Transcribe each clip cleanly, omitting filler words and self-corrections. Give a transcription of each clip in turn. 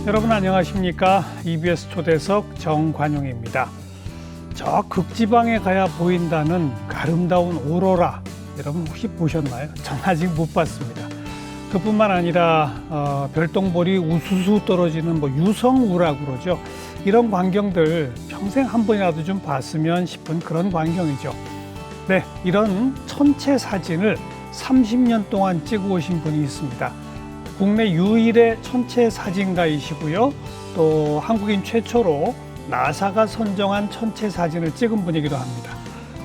여러분 안녕하십니까? EBS 초대석 정관용입니다. 저 극지방에 가야 보인다는 아름다운 오로라, 여러분 혹시 보셨나요? 전 아직 못 봤습니다. 그뿐만 아니라 별똥별이 우수수 떨어지는 유성우라고 그러죠. 이런 광경들 평생 한 번이라도 좀 봤으면 싶은 그런 광경이죠. 네, 이런 천체 사진을 30년 동안 찍어 오신 분이 있습니다. 국내 유일의 천체 사진가이시고요. 또 한국인 최초로 나사가 선정한 천체 사진을 찍은 분이기도 합니다.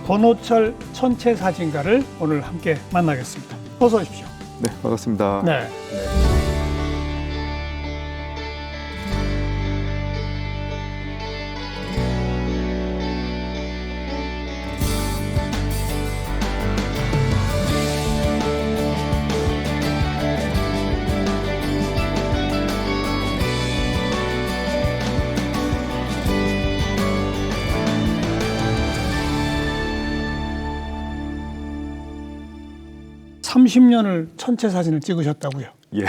권호철 천체 사진가를 오늘 함께 만나겠습니다. 어서 오십시오. 네, 반갑습니다. 네. 30년을 천체 사진을 찍으셨다고요? 예.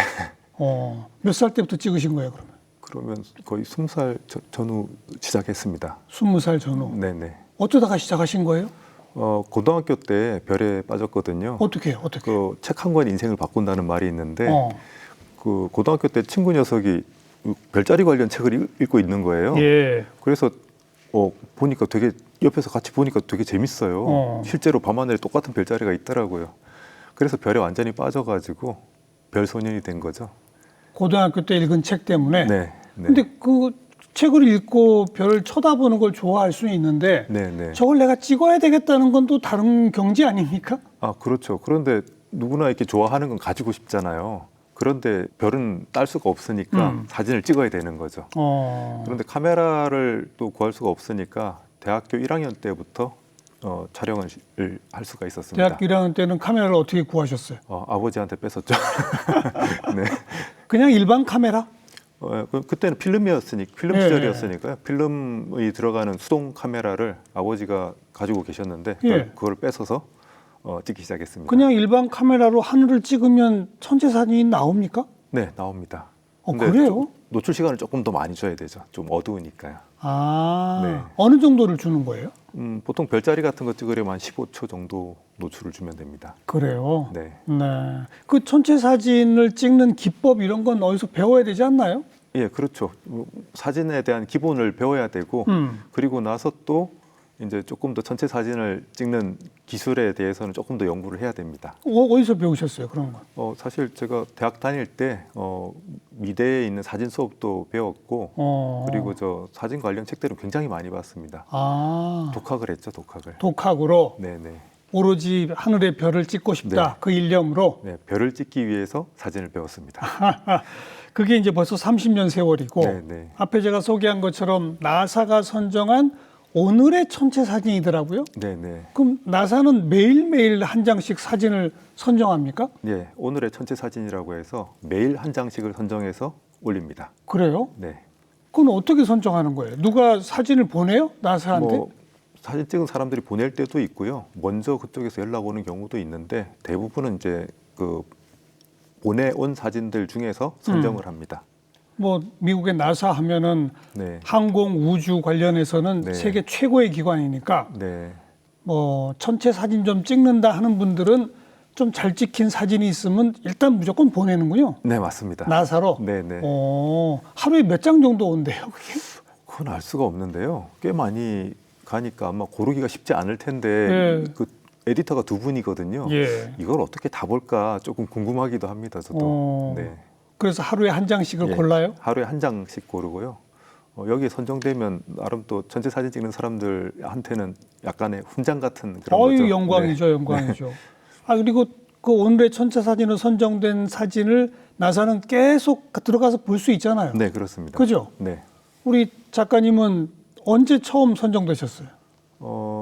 몇 살 때부터 찍으신 거예요, 그러면? 그러면 거의 20살 전후 시작했습니다. 20살 전후? 네네. 어쩌다가 시작하신 거예요? 고등학교 때 별에 빠졌거든요. 어떻게? 그 책 한 권 인생을 바꾼다는 말이 있는데, 어. 그 고등학교 때 친구 녀석이 별자리 관련 책을 읽고 있는 거예요. 예. 그래서 보니까 되게 옆에서 같이 보니까 되게 재밌어요. 실제로 밤하늘에 똑같은 별자리가 있더라고요. 그래서 별에 완전히 빠져가지고 별 소년이 된 거죠. 고등학교 때 읽은 책 때문에? 네. 근데 그 책을 읽고 별을 쳐다보는 걸 좋아할 수는 있는데 네네. 저걸 내가 찍어야 되겠다는 건 또 다른 경지 아닙니까? 아, 그렇죠. 그런데 누구나 이렇게 좋아하는 건 가지고 싶잖아요. 그런데 별은 딸 수가 없으니까 사진을 찍어야 되는 거죠. 그런데 카메라를 또 구할 수가 없으니까 대학교 1학년 때부터 촬영을 할 수가 있었습니다. 대학교 1학년 때는 카메라를 어떻게 구하셨어요? 아버지한테 뺏었죠. 네. 그냥 일반 카메라? 그때는 필름 네. 시절이었으니까요. 필름이 들어가는 수동 카메라를 아버지가 가지고 계셨는데 예. 그걸 뺏어서 찍기 시작했습니다. 그냥 일반 카메라로 하늘을 찍으면 천체 사진이 나옵니까? 네, 나옵니다. 근데 그래요? 노출 시간을 조금 더 많이 줘야 되죠. 좀 어두우니까요. 네. 어느 정도를 주는 거예요? 보통 별자리 같은 거 찍으려면 한 15초 정도 노출을 주면 됩니다. 그래요? 네. 그 천체 사진을 찍는 기법 이런 건 어디서 배워야 되지 않나요? 예, 그렇죠. 사진에 대한 기본을 배워야 되고, 그리고 나서 또 이제 조금 더 전체 사진을 찍는 기술에 대해서는 조금 더 연구를 해야 됩니다. 어디서 배우셨어요, 그런 건? 사실 제가 대학 다닐 때 미대에 있는 사진 수업도 배웠고, 그리고 저 사진 관련 책들은 굉장히 많이 봤습니다. 독학을 했죠, 독학을. 독학으로? 네네. 오로지 하늘의 별을 찍고 싶다, 네. 그 일념으로? 네, 별을 찍기 위해서 사진을 배웠습니다. 그게 이제 벌써 30년 세월이고, 네네. 앞에 제가 소개한 것처럼 나사가 선정한 오늘의 천체 사진이더라고요. 네네. 그럼 나사는 매일매일 한 장씩 사진을 선정합니까? 네, 오늘의 천체 사진이라고 해서 매일 한 장씩을 선정해서 올립니다. 그래요? 네. 그건 어떻게 선정하는 거예요? 누가 사진을 보내요? 나사한테? 사진 찍은 사람들이 보낼 때도 있고요. 먼저 그쪽에서 연락 오는 경우도 있는데 대부분은 이제 그 보내온 사진들 중에서 선정을 합니다. 미국의 나사 하면은 네. 항공 우주 관련해서는 네. 세계 최고의 기관이니까 네. 천체 사진 좀 찍는다 하는 분들은 좀 잘 찍힌 사진이 있으면 일단 무조건 보내는군요. 네, 맞습니다. 나사로. 네네. 하루에 몇 장 정도 온대요, 그게? 그건 알 수가 없는데요. 꽤 많이 가니까 아마 고르기가 쉽지 않을 텐데 예. 그 에디터가 두 분이거든요. 예. 이걸 어떻게 다 볼까 조금 궁금하기도 합니다. 저도. 네. 그래서 하루에 한 장씩을 예. 골라요? 하루에 한 장씩 고르고요. 여기에 선정되면 나름 또 전체 사진 찍는 사람들한테는 약간의 훈장 같은 그런 거죠. 영광이죠, 네. 영광이죠. 그리고 그 오늘의 천체 사진으로 선정된 사진을 나사는 계속 들어가서 볼 수 있잖아요. 네, 그렇습니다. 그죠? 네. 우리 작가님은 언제 처음 선정되셨어요?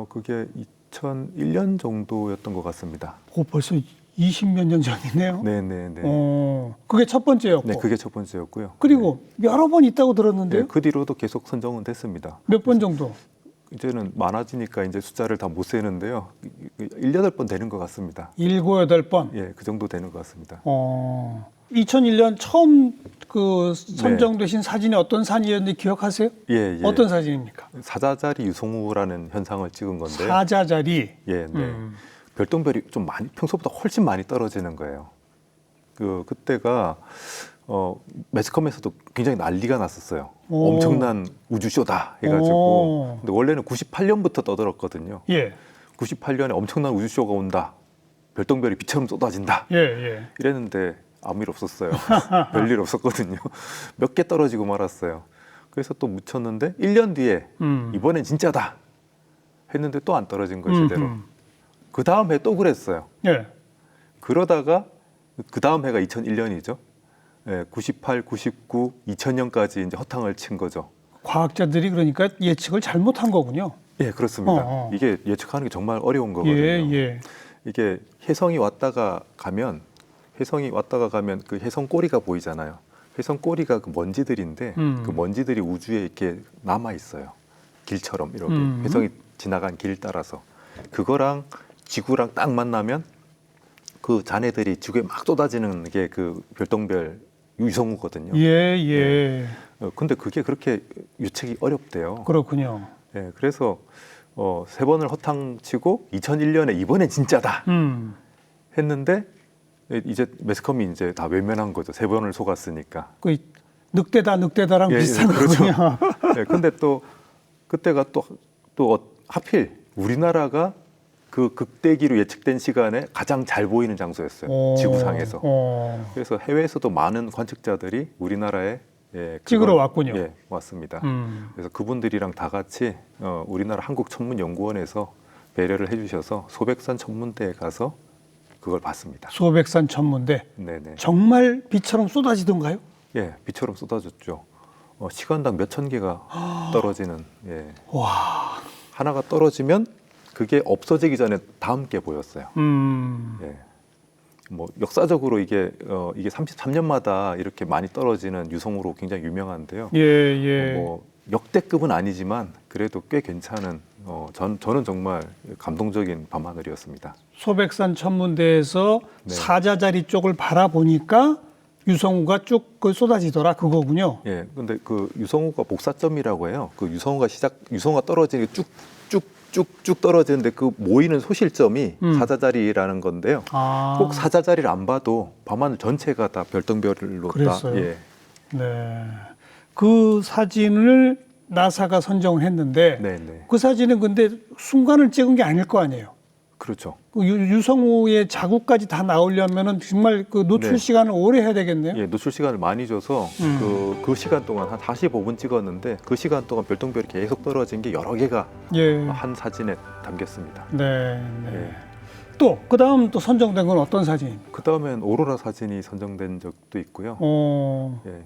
그게 2001년 정도였던 것 같습니다. 벌써 20몇 년 전이네요. 네네네. 그게 첫 번째였고. 네, 그게 첫 번째였고요. 그리고 여러 번 있다고 들었는데요. 네, 그 뒤로도 계속 선정은 됐습니다. 몇 번 정도? 이제는 많아지니까 이제 숫자를 다 못 세는데요. 7, 8번 되는 것 같습니다. 7, 8번? 예, 그 정도 되는 것 같습니다. 2001년 처음 그 선정되신 사진이 어떤 산이었는지 기억하세요? 예, 예. 어떤 사진입니까? 사자자리 유성우라는 현상을 찍은 건데요. 사자자리. 예, 네. 별똥별이 좀 많이 평소보다 훨씬 많이 떨어지는 거예요. 그때가 매스컴에서도 굉장히 난리가 났었어요. 오. 엄청난 우주쇼다 해가지고. 오. 근데 원래는 98년부터 떠들었거든요. 예. 98년에 엄청난 우주쇼가 온다. 별똥별이 비처럼 쏟아진다. 예, 예. 이랬는데 아무 일 없었어요. 별일 없었거든요. 몇 개 떨어지고 말았어요. 그래서 또 묻혔는데 1년 뒤에 이번엔 진짜다 했는데 또 안 떨어진 거예요, 제대로. 그 다음 해 또 그랬어요. 예. 그러다가 그 다음 해가 2001년이죠. 예, 98, 99, 2000년까지 이제 허탕을 친 거죠. 과학자들이 그러니까 예측을 잘못한 거군요. 예, 그렇습니다. 이게 예측하는 게 정말 어려운 거거든요. 예, 예. 이게 혜성이 왔다가 가면 그 혜성 꼬리가 보이잖아요. 혜성 꼬리가 그 먼지들인데 그 먼지들이 우주에 이렇게 남아 있어요. 길처럼 이렇게 혜성이 지나간 길 따라서 그거랑 지구랑 딱 만나면 그 잔해들이 지구에 막 쏟아지는 게 그 별똥별 유성우거든요. 예, 예. 근데 그게 그렇게 예측이 어렵대요. 그렇군요. 예, 그래서 3번을 허탕치고 2001년에 이번엔 진짜다 했는데 이제 매스컴이 이제 다 외면한 거죠. 3번을 속았으니까. 그 늑대다랑 예, 비슷한 그렇죠. 거군요. 예, 근데 또 그때가 또 하필 우리나라가 그 극대기로 예측된 시간에 가장 잘 보이는 장소였어요. 지구상에서. 그래서 해외에서도 많은 관측자들이 우리나라에 찍으러 왔군요. 예, 왔습니다. 그래서 그분들이랑 다 같이 우리나라 한국천문연구원에서 배려를 해주셔서 소백산 천문대에 가서 그걸 봤습니다. 소백산 천문대. 네네. 정말 비처럼 쏟아지던가요? 예, 비처럼 쏟아졌죠. 시간당 몇천 개가 떨어지는. 예. 와. 하나가 떨어지면 그게 없어지기 전에 다음 게 보였어요. 예. 뭐 역사적으로 이게 33년마다 이렇게 많이 떨어지는 유성우로 굉장히 유명한데요. 예, 예. 뭐 역대급은 아니지만 그래도 꽤 괜찮은 저는 정말 감동적인 밤하늘이었습니다. 소백산 천문대에서 네. 사자자리 쪽을 바라보니까 유성우가 쭉 쏟아지더라 그거군요. 예, 근데 그 유성우가 복사점이라고 해요. 그 유성우가 떨어지는 게 쭉쭉 떨어지는데 그 모이는 소실점이 사자자리라는 건데요. 꼭 사자자리를 안 봐도 밤하늘 전체가 다 별똥별로 그랬어요. 다. 예. 네. 그 사진을 나사가 선정을 했는데 네네. 그 사진은 근데 순간을 찍은 게 아닐 거 아니에요. 그렇죠. 그 유성우의 자국까지 다 나오려면은 정말 그 노출 네. 시간을 오래 해야 되겠네요. 예, 노출 시간을 많이 줘서 그 시간 동안 한 45분 찍었는데 그 시간 동안 별똥별이 계속 떨어진 게 여러 개가 예. 한 사진에 담겼습니다. 네. 네. 예. 또 그다음 또 선정된 건 어떤 사진입니까? 그 다음엔 오로라 사진이 선정된 적도 있고요. 예.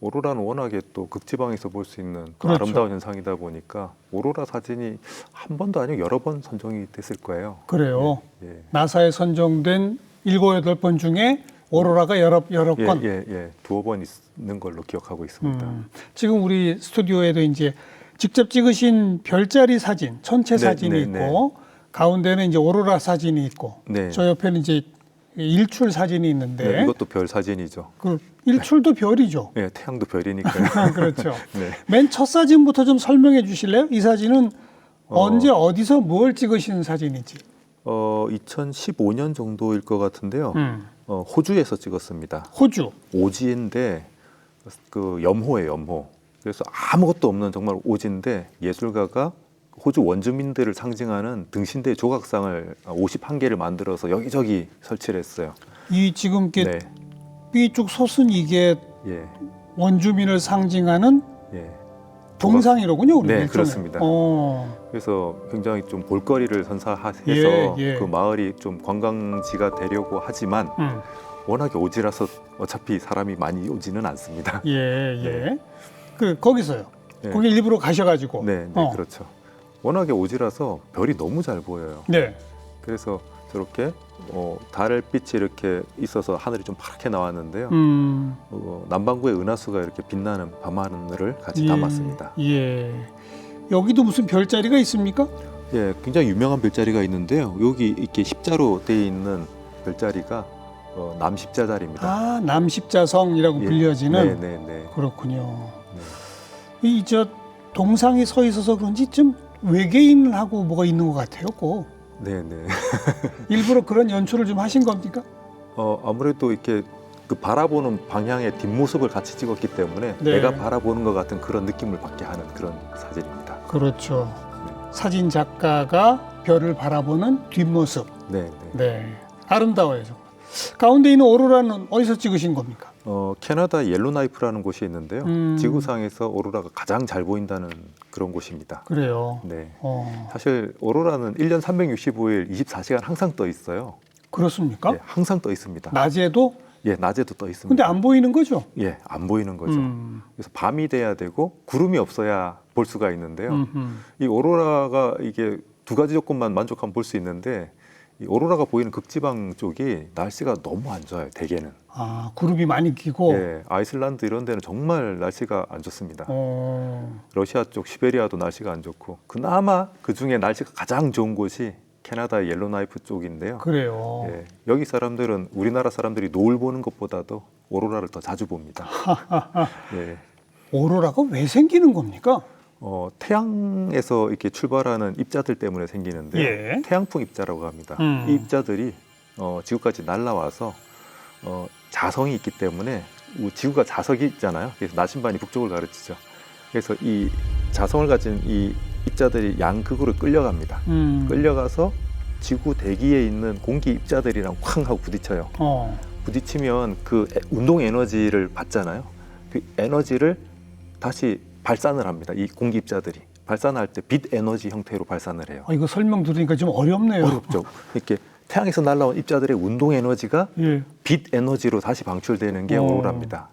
오로라는 워낙에 또 극지방에서 볼 수 있는 또 그렇죠. 아름다운 현상이다 보니까 오로라 사진이 한 번도 아니고 여러 번 선정이 됐을 거예요. 그래요. 예. 나사에 선정된 7, 8번 중에 오로라가 여러 건. 예. 두어 번 있는 걸로 기억하고 있습니다. 지금 우리 스튜디오에도 이제 직접 찍으신 별자리 사진, 천체 사진이 있고 가운데는 이제 오로라 사진이 있고 네. 저 옆에는 이제 일출 사진이 있는데 네, 이것도 별 사진이죠. 그 일출도 별이죠. 예, 태양도 별이니까요. 그렇죠. 네. 맨 첫 사진부터 좀 설명해 주실래요? 이 사진은 언제 어디서 뭘 찍으신 사진인지. 2015년 정도일 것 같은데요. 호주에서 찍었습니다. 호주. 오지인데 그 염호예요, 염호. 그래서 아무것도 없는 정말 오지인데 예술가가 호주 원주민들을 상징하는 등신대 조각상을 51개를 만들어서 여기저기 설치를 했어요. 이 지금 이렇게 네. 삐쭉 솟은 이게 예. 원주민을 상징하는 예. 동상이로군요. 우리 네, 일종의. 그렇습니다. 그래서 굉장히 좀 볼거리를 선사해서 예. 그 마을이 좀 관광지가 되려고 하지만 워낙에 오지라서 어차피 사람이 많이 오지는 않습니다. 예. 그 거기서요. 네. 거기 일부러 가셔가지고. 네, 그렇죠. 워낙에 오지라서 별이 너무 잘 보여요. 네. 그래서 저렇게 달빛이 이렇게 있어서 하늘이 좀 파랗게 나왔는데요. 남반구의 은하수가 이렇게 빛나는 밤하늘을 같이 담았습니다. 예. 여기도 무슨 별자리가 있습니까? 예, 굉장히 유명한 별자리가 있는데요. 여기 이렇게 십자로 되어 있는 별자리가 남십자자리입니다. 아, 남십자성이라고 예. 불려지는. 네네네. 그렇군요. 네. 이 저 동상이 서 있어서 그런지 좀 외계인하고 뭐가 있는 것 같아요. 꼭. 네네. 일부러 그런 연출을 좀 하신 겁니까? 아무래도 이렇게 그 바라보는 방향의 뒷모습을 같이 찍었기 때문에 네. 내가 바라보는 것 같은 그런 느낌을 받게 하는 그런 사진입니다. 그렇죠. 사진 작가가 별을 바라보는 뒷모습. 네. 네, 아름다워요. 정말. 가운데 있는 오로라는 어디서 찍으신 겁니까? 캐나다 옐로나이프라는 곳이 있는데요. 음. 지구상에서 오로라가 가장 잘 보인다는 그런 곳입니다. 그래요. 네. 어, 사실 오로라는 1년 365일 24시간 항상 떠 있어요. 그렇습니까? 예, 항상 떠 있습니다. 낮에도? 예, 낮에도 떠 있습니다. 근데 안 보이는 거죠? 예, 안 보이는 거죠. 그래서 밤이 돼야 되고 구름이 없어야 볼 수가 있는데요. 이 오로라가 이게 두 가지 조건만 만족하면 볼 수 있는데 이 오로라가 보이는 극지방 쪽이 날씨가 너무 안 좋아요. 대개는. 아, 구름이 많이 끼고. 예, 아이슬란드 이런 데는 정말 날씨가 안 좋습니다. 어, 러시아 쪽 시베리아도 날씨가 안 좋고 그나마 그 중에 날씨가 가장 좋은 곳이 캐나다 옐로나이프 쪽인데요. 그래요. 예, 여기 사람들은 우리나라 사람들이 노을 보는 것보다도 오로라를 더 자주 봅니다. 예, 오로라가 왜 생기는 겁니까? 태양에서 이렇게 출발하는 입자들 때문에 생기는데요. 예. 태양풍 입자라고 합니다. 음. 이 입자들이 지구까지 날아와서 자성이 있기 때문에 지구가 자석이 있잖아요. 그래서 나침반이 북쪽을 가르치죠. 그래서 이 자성을 가진 이 입자들이 양극으로 끌려갑니다. 끌려가서 지구 대기에 있는 공기 입자들이랑 쾅 하고 부딪혀요. 부딪히면 그 운동 에너지를 받잖아요. 그 에너지를 다시 발산을 합니다. 이 공기 입자들이 발산할 때 빛 에너지 형태로 발산을 해요. 이거 설명 들으니까 좀 어렵네요. 어렵죠. 이렇게 태양에서 날아온 입자들의 운동 에너지가 예. 빛 에너지로 다시 방출되는 게 오로라입니다.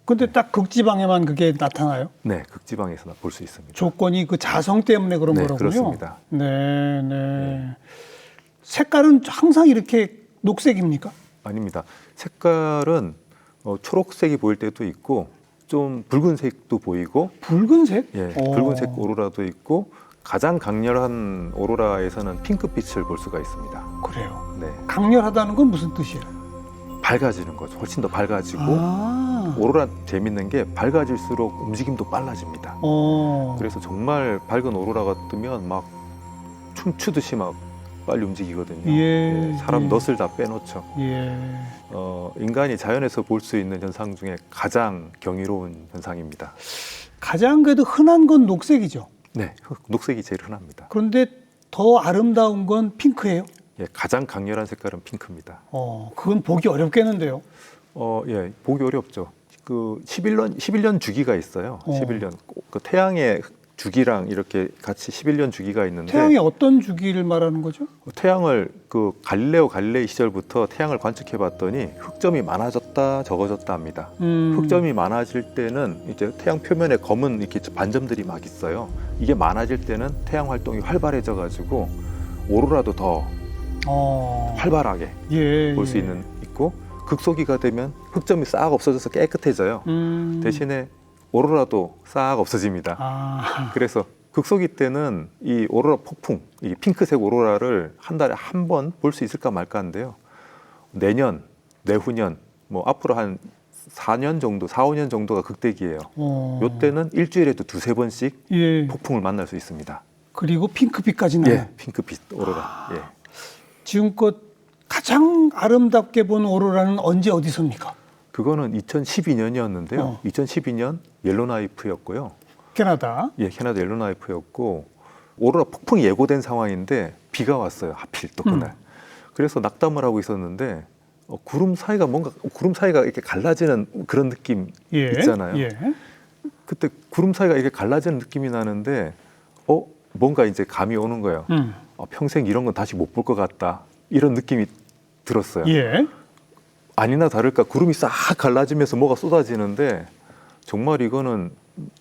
근데 딱 극지방에만 그게 나타나요? 네, 극지방에서 볼 수 있습니다. 조건이 그 자성 때문에 그런 네, 거로군요. 그렇습니다. 네, 네. 색깔은 항상 이렇게 녹색입니까? 아닙니다. 색깔은 초록색이 보일 때도 있고 좀 붉은색도 보이고 붉은색? 예, 붉은색 오로라도 있고 가장 강렬한 오로라에서는 핑크빛을 볼 수가 있습니다. 그래요. 네, 강렬하다는 건 무슨 뜻이에요? 밝아지는 거죠. 훨씬 더 밝아지고 아, 오로라 재밌는 게 밝아질수록 움직임도 빨라집니다. 그래서 정말 밝은 오로라가 뜨면 막 춤추듯이 막 빨리 움직이거든요. 예, 사람 예. 넛을 다 빼놓죠. 예. 인간이 자연에서 볼 수 있는 현상 중에 가장 경이로운 현상입니다. 가장 그래도 흔한 건 녹색이죠. 네, 녹색이 제일 흔합니다. 그런데 더 아름다운 건 핑크예요. 예, 가장 강렬한 색깔은 핑크입니다. 그건 보기 어렵겠는데요. 예, 보기 어렵죠. 그 11년 주기가 있어요. 11년. 그 태양의 주기랑 이렇게 같이 11년 주기가 있는데 태양의 어떤 주기를 말하는 거죠? 태양을 그 갈릴레오 갈릴레이 시절부터 태양을 관측해 봤더니 흑점이 많아졌다 적어졌다 합니다. 흑점이 많아질 때는 이제 태양 표면에 검은 이렇게 반점들이 막 있어요. 이게 많아질 때는 태양 활동이 활발해져 가지고 오로라도 더 활발하게 예, 볼 수 있고 극소기가 되면 흑점이 싹 없어져서 깨끗해져요. 대신에 오로라도 싹 없어집니다. 그래서 극소기 때는 이 오로라 폭풍, 이 핑크색 오로라를 한 달에 한 번 볼 수 있을까 말까 하는데요. 내년, 내후년, 뭐 앞으로 한 4년 정도, 4, 5년 정도가 극대기예요. 요때는 일주일에도 두세 번씩 예. 폭풍을 만날 수 있습니다. 그리고 핑크빛까지 나요. 예, 핑크빛 오로라. 예. 지금껏 가장 아름답게 본 오로라는 언제 어디서입니까? 그거는 2012년이었는데요. 2012년 옐로나이프였고요. 캐나다. 예, 캐나다 옐로나이프였고 오로라 폭풍이 예고된 상황인데 비가 왔어요. 하필 또 그날. 그래서 낙담을 하고 있었는데 구름 사이가 이렇게 갈라지는 그런 느낌 있잖아요. 예. 그때 구름 사이가 이렇게 갈라지는 느낌이 나는데 뭔가 이제 감이 오는 거예요. 평생 이런 건 다시 못 볼 것 같다. 이런 느낌이 들었어요. 예. 아니나 다를까 구름이 싹 갈라지면서 뭐가 쏟아지는데 정말 이거는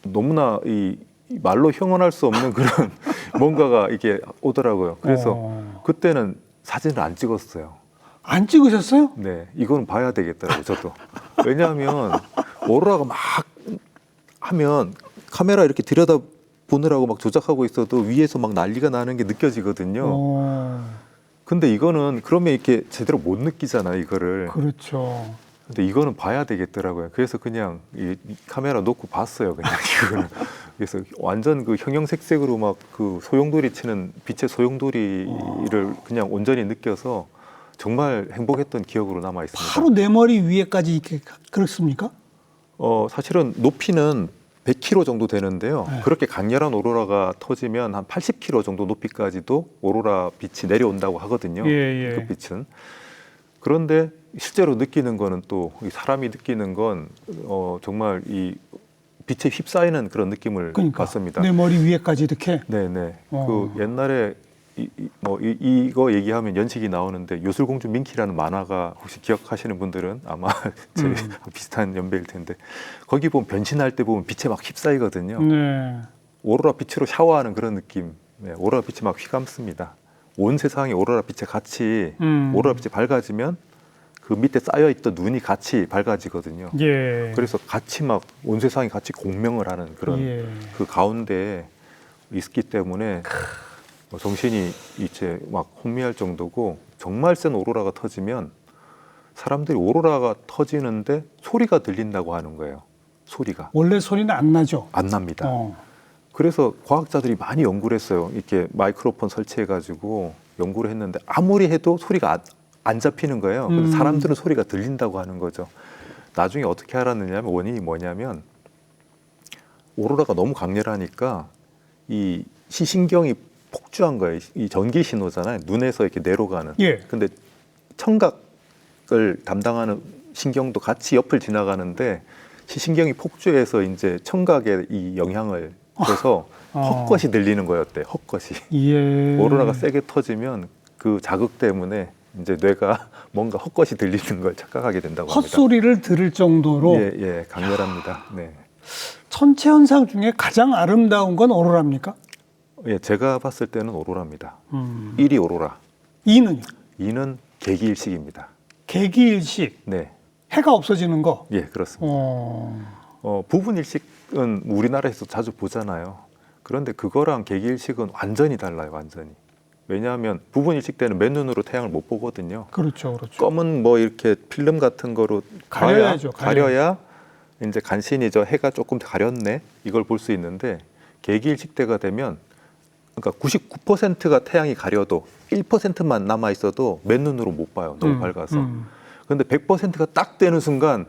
너무나 이 말로 형언할 수 없는 그런 뭔가가 이게 오더라고요. 그래서 그때는 사진을 안 찍었어요. 안 찍으셨어요? 네, 이거는 봐야 되겠더라고요, 저도. 왜냐하면 오로라가 막 하면 카메라 이렇게 들여다 보느라고 막 조작하고 있어도 위에서 막 난리가 나는 게 느껴지거든요. 근데 이거는 그러면 이렇게 제대로 못 느끼잖아요, 이거를. 그렇죠. 근데 이거는 봐야 되겠더라고요. 그래서 그냥 이 카메라 놓고 봤어요, 그냥 이거는. 그래서 완전 그 형형색색으로 막 그 소용돌이 치는 빛의 소용돌이를 그냥 온전히 느껴서 정말 행복했던 기억으로 남아 있습니다. 바로 내 머리 위에까지 이렇게 그렇습니까? 사실은 높이는 100km 정도 되는데요. 네. 그렇게 강렬한 오로라가 터지면 한 80km 정도 높이까지도 오로라 빛이 내려온다고 하거든요. 예. 그 빛은. 그런데 실제로 느끼는 거는 또 사람이 느끼는 건 정말 이 빛에 휩싸이는 그런 느낌을 그러니까 받습니다. 내 머리 위에까지 이렇게. 네네. 그 옛날에 이거 얘기하면 연식이 나오는데 요술공주 민키라는 만화가 혹시 기억하시는 분들은 아마 제 비슷한 연배일 텐데 거기 보면 변신할 때 보면 빛에 막 휩싸이거든요. 네. 오로라 빛으로 샤워하는 그런 느낌. 네, 오로라 빛이 막 휘감습니다. 온 세상이 오로라 빛에 같이 오로라 빛이 밝아지면 그 밑에 쌓여 있던 눈이 같이 밝아지거든요. 예. 그래서 같이 막 온 세상이 같이 공명을 하는 그런 예. 그 가운데에 있기 때문에 정신이 이제 막 혼미할 정도고 정말 센 오로라가 터지면 사람들이 오로라가 터지는데 소리가 들린다고 하는 거예요. 소리가. 원래 소리는 안 나죠. 안 납니다. 그래서 과학자들이 많이 연구를 했어요. 이렇게 마이크로폰 설치해가지고 연구를 했는데 아무리 해도 소리가 안 잡히는 거예요. 근데 사람들은 소리가 들린다고 하는 거죠. 나중에 어떻게 알았느냐면 원인이 뭐냐면 오로라가 너무 강렬하니까 이 시신경이 폭주한 거예요. 이 전기 신호잖아요. 눈에서 이렇게 내려가는. 예. 근데 청각을 담당하는 신경도 같이 옆을 지나가는데 시신경이 폭주해서 이제 청각에 이 영향을 줘서 헛것이 들리는 거였대. 헛것이. 예. 오로라가 세게 터지면 그 자극 때문에 이제 뇌가 뭔가 헛것이 들리는 걸 착각하게 된다고 합니다. 헛소리를 들을 정도로. 예, 강렬합니다. 네. 천체 현상 중에 가장 아름다운 건 오로라입니까? 예, 제가 봤을 때는 오로라입니다. 1위 오로라. 2는요? 2는 개기일식입니다. 개기일식. 네. 해가 없어지는 거. 예, 그렇습니다. 부분일식은 우리나라에서 자주 보잖아요. 그런데 그거랑 개기일식은 완전히 달라요, 완전히. 왜냐하면 부분일식 때는 맨눈으로 태양을 못 보거든요. 그렇죠. 검은 뭐 이렇게 필름 같은 거로 가려야죠. 가려야 이제 간신히 저 해가 조금 가렸네 이걸 볼 수 있는데 개기일식 때가 되면 그러니까 99%가 태양이 가려도 1%만 남아 있어도 맨눈으로 못 봐요. 너무 밝아서. 그런데 100%가 딱 되는 순간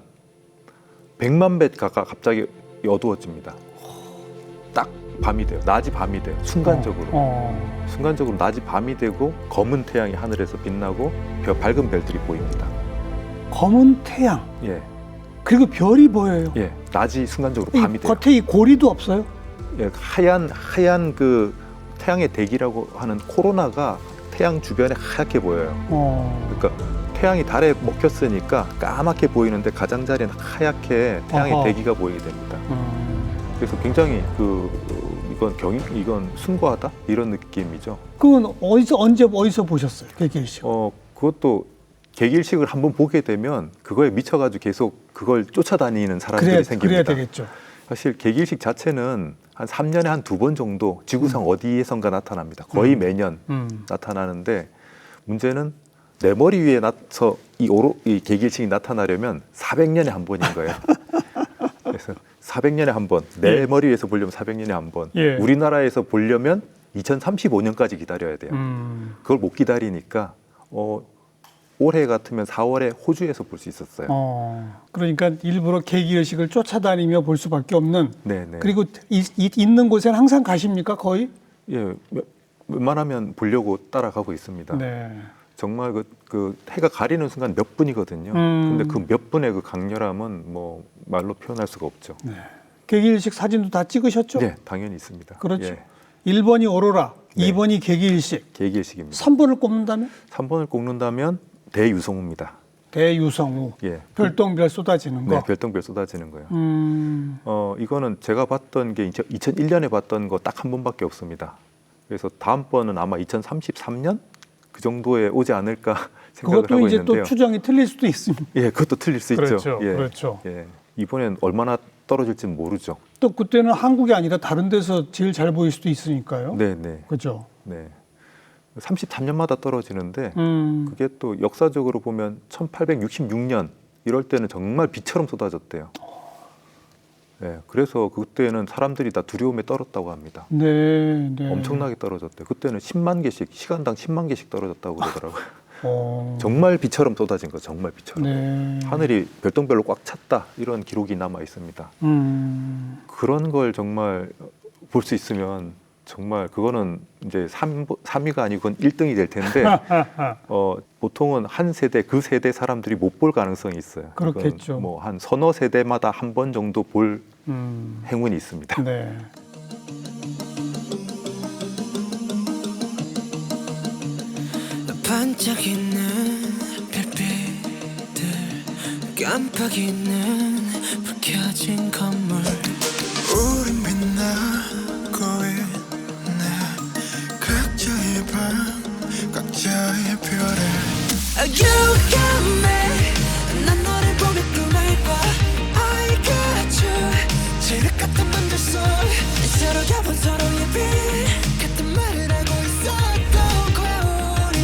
100만 배가 갑자기 어두워집니다. 딱 밤이 돼요. 낮이 밤이 돼요. 순간적으로. 순간적으로 낮이 밤이 되고 검은 태양이 하늘에서 빛나고 밝은 별들이 보입니다. 검은 태양. 예. 그리고 별이 보여요. 예. 낮이 순간적으로 밤이 돼요. 겉에 이 고리도 없어요? 예. 하얀 그 태양의 대기라고 하는 코로나가 태양 주변에 하얗게 보여요. 그러니까 태양이 달에 먹혔으니까 까맣게 보이는데 가장자리는 하얗게 태양의 대기가 보이게 됩니다. 그래서 굉장히 이건 숭고하다 이런 느낌이죠. 그건 어디서 보셨어요? 개기일식? 그것도 개기일식을 한번 보게 되면 그거에 미쳐가지고 계속 그걸 쫓아다니는 사람들이 생깁니다. 그래야 되겠죠. 사실 개기일식 자체는 한 3년에 한 2번 정도 지구상 어디에선가 나타납니다. 거의 매년 나타나는데 문제는 내 머리 위에 나서 이 개기일식이 나타나려면 400년에 한 번인 거예요. 그래서 400년에 한 번, 내 머리 위에서 보려면 400년에 한 번, 우리나라에서 보려면 2035년까지 기다려야 돼요. 그걸 못 기다리니까 올해 같으면 4월에 호주에서 볼 수 있었어요. 그러니까 일부러 개기일식을 쫓아다니며 볼 수밖에 없는. 네네. 그리고 있는 곳에는 항상 가십니까? 거의? 예, 웬만하면 보려고 따라가고 있습니다. 네. 정말 그 해가 가리는 순간 몇 분이거든요. 근데 그 몇 분의 그 강렬함은 뭐 말로 표현할 수가 없죠. 네. 개기일식 사진도 다 찍으셨죠? 네, 당연히 있습니다. 그렇죠. 예. 1번이 오로라, 네. 2번이 개기일식. 개기일식입니다. 3번을 꼽는다면? 3번을 꼽는다면 대유성우입니다. 대유성우. 예. 별똥별 쏟아지는 거. 네, 별똥별 쏟아지는 거예요. 이거는 제가 봤던 게 2001년에 봤던 거 딱 한 번밖에 없습니다. 그래서 다음번은 아마 2033년 그 정도에 오지 않을까 생각을 그것도 하고 이제 있는데요. 또 추정이 틀릴 수도 있습니다. 예, 그것도 틀릴 수 그렇죠, 있죠. 예. 그렇죠. 예. 이번엔 얼마나 떨어질지는 모르죠. 또 그때는 한국이 아니라 다른 데서 제일 잘 보일 수도 있으니까요. 네, 네. 그렇죠. 네. 33년마다 떨어지는데 그게 또 역사적으로 보면 1866년 이럴 때는 정말 비처럼 쏟아졌대요. 네, 그래서 그때는 사람들이 다 두려움에 떨었다고 합니다. 네, 네. 엄청나게 떨어졌대요. 그때는 10만 개씩, 시간당 10만 개씩 떨어졌다고 그러더라고요. 정말 비처럼 쏟아진 거, 정말 비처럼. 네. 하늘이 별똥별로 꽉 찼다 이런 기록이 남아 있습니다. 그런 걸 정말 볼 수 있으면 정말 그거는 이제 3위가 아니고 그건 1등이 될 텐데 보통은 한 세대 그 세대 사람들이 못 볼 가능성이 있어요. 그렇겠죠. 뭐 한 서너 세대마다 한 번 정도 볼 행운이 있습니다. 네. 반짝이는 별빛들 깜빡이는 불 켜진 건물 우린 빛나고 있네 각자의 밤 각자의 별에 You got me 난 너를 보며 꿈을 봐 I got you 지륵같은 맘들 속 서로 겹은 서로의 빛 같은 말을 하고 있었던 거야 우린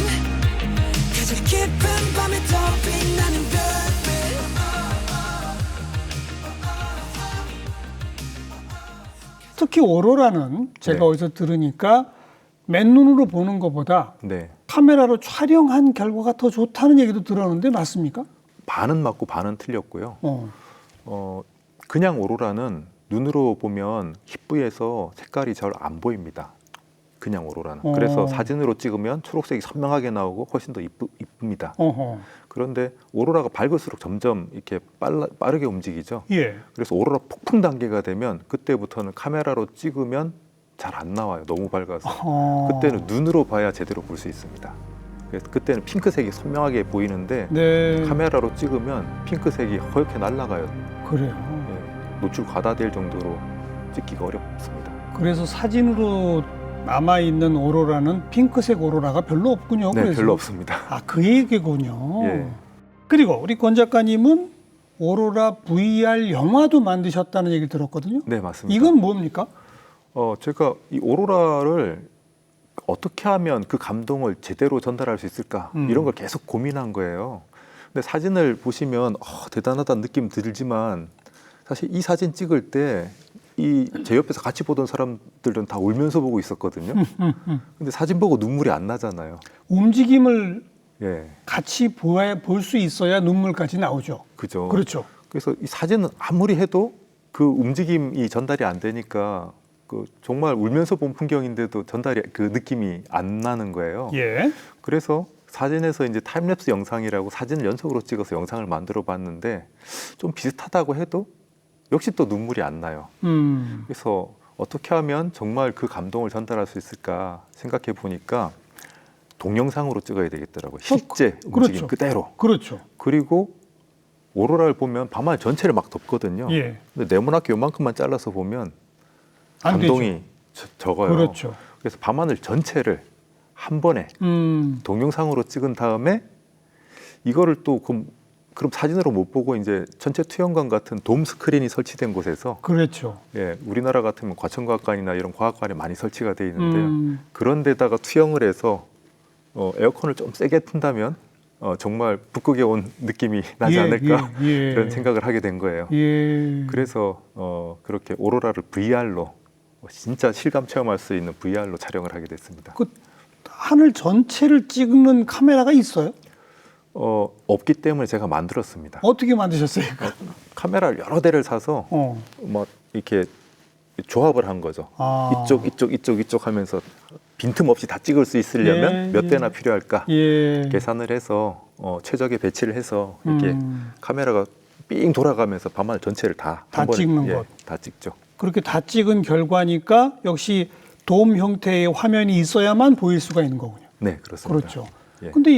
가장 깊은 밤에 더 빛나는 별빛 특히 오로라는 제가 네. 어디서 들으니까 맨눈으로 보는 것보다 네. 카메라로 촬영한 결과가 더 좋다는 얘기도 들었는데 맞습니까? 반은 맞고 반은 틀렸고요. 그냥 오로라는 눈으로 보면 희뿌해서 색깔이 잘 안 보입니다. 그냥 오로라는. 그래서 사진으로 찍으면 초록색이 선명하게 나오고 훨씬 더 이쁩니다. 그런데 오로라가 밝을수록 점점 이렇게 빠르게 움직이죠. 예. 그래서 오로라 폭풍 단계가 되면 그때부터는 카메라로 찍으면 잘 안 나와요. 너무 밝아서. 그때는 눈으로 봐야 제대로 볼 수 있습니다. 그래서 그때는 핑크색이 선명하게 보이는데 네. 카메라로 찍으면 핑크색이 허옇게 날아가요. 그래요. 예, 노출 과다될 정도로 찍기가 어렵습니다. 그래서 사진으로 남아 있는 오로라는 핑크색 오로라가 별로 없군요. 네, 그래서. 별로 없습니다. 아, 그 얘기군요. 예. 그리고 우리 권 작가님은 오로라 VR 영화도 만드셨다는 얘기를 들었거든요. 네, 맞습니다. 이건 뭡니까? 제가 이 오로라를 어떻게 하면 그 감동을 제대로 전달할 수 있을까 이런 걸 계속 고민한 거예요. 근데 사진을 보시면 대단하다는 느낌 들지만 사실 이 사진 찍을 때 제 옆에서 같이 보던 사람들은 다 울면서 보고 있었거든요. 근데 사진 보고 눈물이 안 나잖아요. 움직임을 예, 같이 볼 수 있어야 눈물까지 나오죠. 그죠. 그렇죠. 그래서 이 사진은 아무리 해도 그 움직임이 전달이 안 되니까 정말 울면서 본 풍경인데도 그 느낌이 안 나는 거예요. 예. 그래서 사진에서 이제 타임랩스 영상이라고 사진을 연속으로 찍어서 영상을 만들어 봤는데 좀 비슷하다고 해도 역시 또 눈물이 안 나요. 그래서 어떻게 하면 정말 그 감동을 전달할 수 있을까 생각해 보니까 동영상으로 찍어야 되겠더라고요. 실제 움직임 그렇죠. 그대로. 그렇죠. 그리고 오로라를 보면 밤하늘 전체를 막 덮거든요. 예. 근데 네모나게 요만큼만 잘라서 보면 안 감동이 적어요. 그렇죠. 그래서 밤하늘 전체를 한 번에 동영상으로 찍은 다음에 이거를 또 그럼 사진으로 못 보고 이제 전체 투영관 같은 돔 스크린이 설치된 곳에서 그렇죠. 예, 우리나라 같으면 과천과학관이나 이런 과학관에 많이 설치가 돼 있는데요. 그런 데다가 투영을 해서 에어컨을 좀 세게 튼다면 정말 북극에 온 느낌이 나지 않을까 이런 생각을 하게 된 거예요. 예. 그래서 그렇게 오로라를 VR로 진짜 실감 체험할 수 있는 VR로 촬영을 하게 됐습니다. 그 하늘 전체를 찍는 카메라가 있어요? 없기 때문에 제가 만들었습니다. 어떻게 만드셨어요? 카메라를 여러 대를 사서 막 이렇게 조합을 한 거죠. 이쪽 하면서 빈틈없이 다 찍을 수 있으려면 몇 대나 필요할까 계산을 해서 최적의 배치를 해서 이렇게 카메라가 삥 돌아가면서 밤하늘 전체를 다 찍는 것. 다 찍죠. 그렇게 다 찍은 결과니까 역시 돔 형태의 화면이 있어야만 보일 수가 있는 거군요. 네, 그렇습니다. 그렇죠. 예. 근데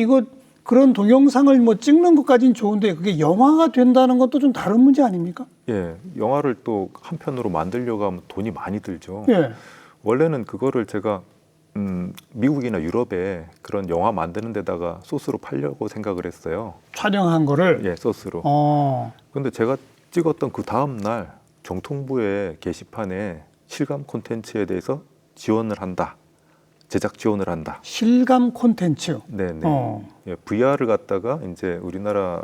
그런 동영상을 찍는 것까지는 좋은데 그게 영화가 된다는 것도 좀 다른 문제 아닙니까? 예, 영화를 또 한 편으로 만들려고 하면 돈이 많이 들죠. 예. 원래는 그거를 제가 미국이나 유럽에 그런 영화 만드는 데다가 소스로 팔려고 생각을 했어요. 촬영한 거를? 예, 소스로. 근데 제가 찍었던 그 다음 날 정통부의 게시판에 실감 콘텐츠에 대해서 지원을 한다. 제작 지원을 한다. 실감 콘텐츠. 네네. 어. 예, VR을 갖다가 이제 우리나라